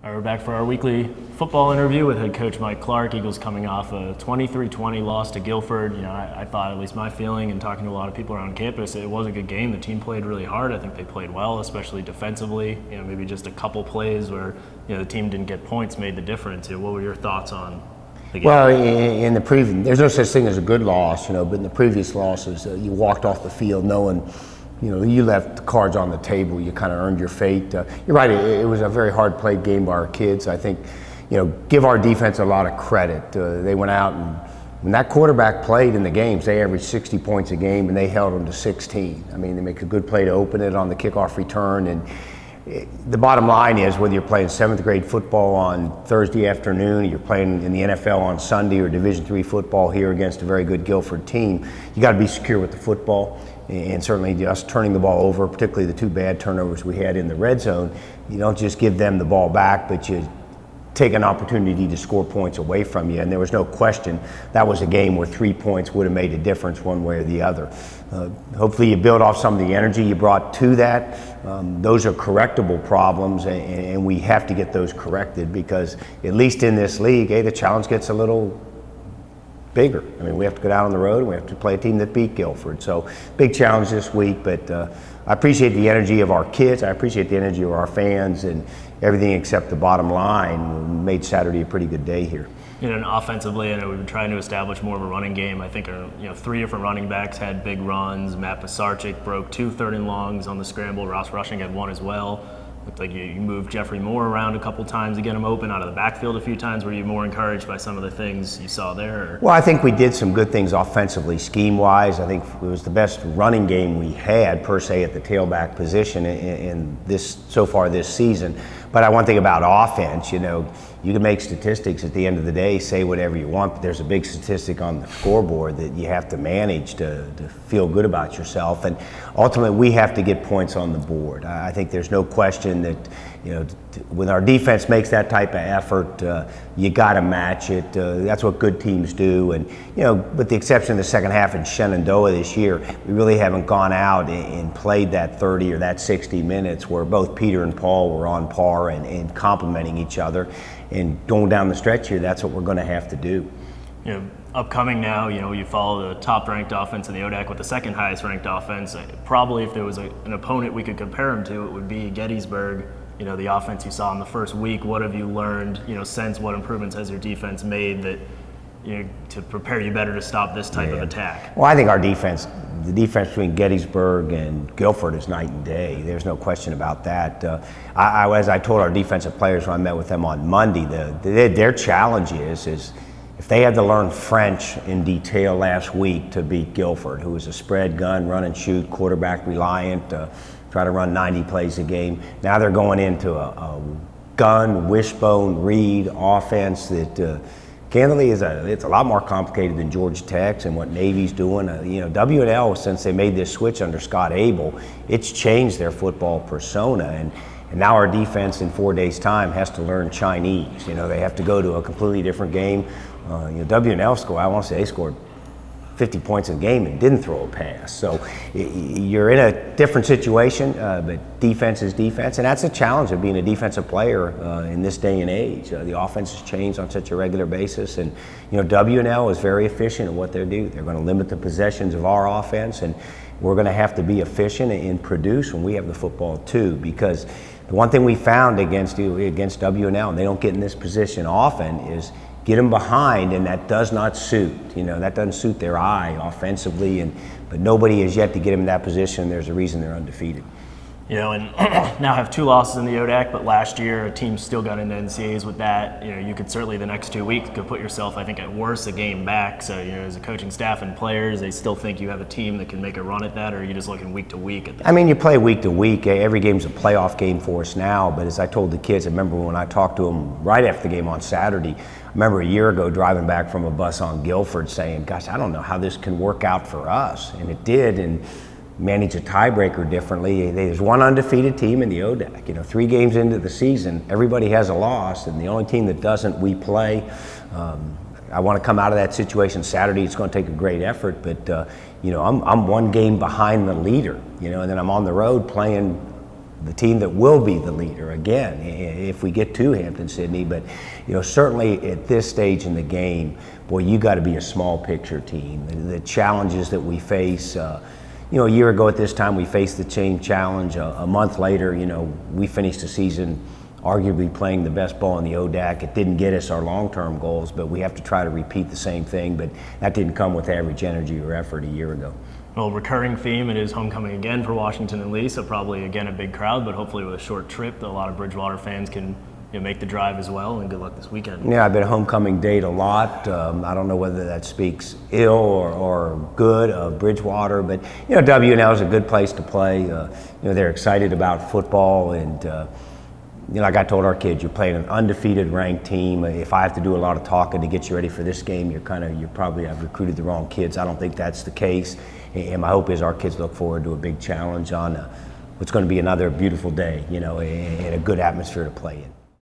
All right, we're back for our weekly football interview with head coach Mike Clark. Eagles coming off a 23-20 loss to Guilford. I thought, at least my feeling and talking to a lot of people around campus, it was a good game. The team played really hard. I think they played well, especially defensively. Maybe just a couple plays where the team didn't get points made the difference. What were your thoughts on the game? Well, in the previous, there's no such thing as a good loss, but in the previous losses, you walked off the field knowing you left the cards on the table. You kind of earned your fate. You're right. It was a very hard played game by our kids. I think, give our defense a lot of credit. They went out and when that quarterback played in the games, they averaged 60 points a game and they held them to 16. I mean, they make a good play to open it on the kickoff return. And the bottom line is whether you're playing 7th grade football on Thursday afternoon, or you're playing in the NFL on Sunday, or Division III football here against a very good Guilford team, you got to be secure with the football. And certainly just turning the ball over, particularly the 2 bad turnovers we had in the red zone, you don't just give them the ball back, but you take an opportunity to score points away from you. And there was no question that was a game where 3 points would have made a difference one way or the other. Hopefully you build off some of the energy you brought to that. Those are correctable problems, and we have to get those corrected because at least in this league, the challenge gets a little bigger. I mean, we have to go down on the road and we have to play a team that beat Guilford. So big challenge this week, but I appreciate the energy of our kids. I appreciate the energy of our fans and everything except the bottom line. We made Saturday a pretty good day here. And offensively, I know we've been trying to establish more of a running game. I think 3 different running backs had big runs. Matt Pisarcik broke 2 third and longs on the scramble. Ross Rushing had 1 as well. Looked like you moved Jeffrey Moore around a couple times to get him open out of the backfield a few times. Were you more encouraged by some of the things you saw there? Or? Well, I think we did some good things offensively, scheme-wise. I think it was the best running game we had, per se, at the tailback position in this so far this season. But one thing about offense, you can make statistics at the end of the day, say whatever you want, but there's a big statistic on the scoreboard that you have to manage to feel good about yourself. And ultimately, we have to get points on the board. I think there's no question that, when our defense makes that type of effort, you got to match it. That's what good teams do. And, with the exception of the second half in Shenandoah this year, we really haven't gone out and played that 30 or that 60 minutes where both Peter and Paul were on par and complementing each other. And going down the stretch here, that's what we're going to have to do. Upcoming now, you follow the top-ranked offense in the ODAC with the second highest-ranked offense. Probably if there was an opponent we could compare him to, it would be Gettysburg. The offense you saw in the first week. What have you learned, since what improvements has your defense made that, to prepare you better to stop this type of attack? Well, I think the defense between Gettysburg and Guilford is night and day. There's no question about that. As I told our defensive players when I met with them on Monday, their challenge is if they had to learn French in detail last week to beat Guilford, who was a spread gun, run and shoot, quarterback reliant, try to run 90 plays a game. Now they're going into a gun, wishbone, read offense that candidly it's a lot more complicated than Georgia Tech's and what Navy's doing. W&L, since they made this switch under Scott Abel, it's changed their football persona. And now our defense in 4 days' time has to learn Chinese. They have to go to a completely different game. W&L they scored 50 points a game and didn't throw a pass. So you're in a different situation, but defense is defense, and that's a challenge of being a defensive player in this day and age. The offense has changed on such a regular basis, and W&L is very efficient at what they do. They're going to limit the possessions of our offense, and we're going to have to be efficient and produce when we have the football too, because the one thing we found against W&L, and they don't get in this position often, is get them behind, and that does not suit. That doesn't suit their eye offensively, but nobody has yet to get them in that position. There's a reason they're undefeated. And now have 2 losses in the ODAC, but last year a team still got into NCAAs with that. You could certainly the next 2 weeks could put yourself, I think, at worst a game back. So, as a coaching staff and players, they still think you have a team that can make a run at that, or are you just looking week to week at that? I mean, you play week to week. Every game's a playoff game for us now, but as I told the kids, I remember when I talked to them right after the game on Saturday, I remember a year ago driving back from a bus on Guilford saying, gosh, I don't know how this can work out for us. And it did, and manage a tiebreaker differently. There's one undefeated team in the ODAC. 3 games into the season, everybody has a loss, and the only team that doesn't, we play. I want to come out of that situation Saturday. It's going to take a great effort, but I'm 1 game behind the leader, and then I'm on the road playing the team that will be the leader again if we get to Hampton-Sydney. But certainly at this stage in the game, boy, you got to be a small picture team. The challenges that we face. A year ago at this time we faced the same challenge. A month later, we finished the season arguably playing the best ball in the ODAC. It didn't get us our long-term goals, but we have to try to repeat the same thing. But that didn't come with average energy or effort a year ago. Well, recurring theme, it is homecoming again for Washington and Lee, so probably again a big crowd, but hopefully with a short trip that a lot of Bridgewater fans can make the drive as well, and good luck this weekend. Yeah, I've been a homecoming date a lot. I don't know whether that speaks ill or good of Bridgewater, but W&L is a good place to play. They're excited about football, and like I told our kids, you're playing an undefeated ranked team. If I have to do a lot of talking to get you ready for this game, you probably have recruited the wrong kids. I don't think that's the case, and my hope is our kids look forward to a big challenge on what's going to be another beautiful day, and a good atmosphere to play in.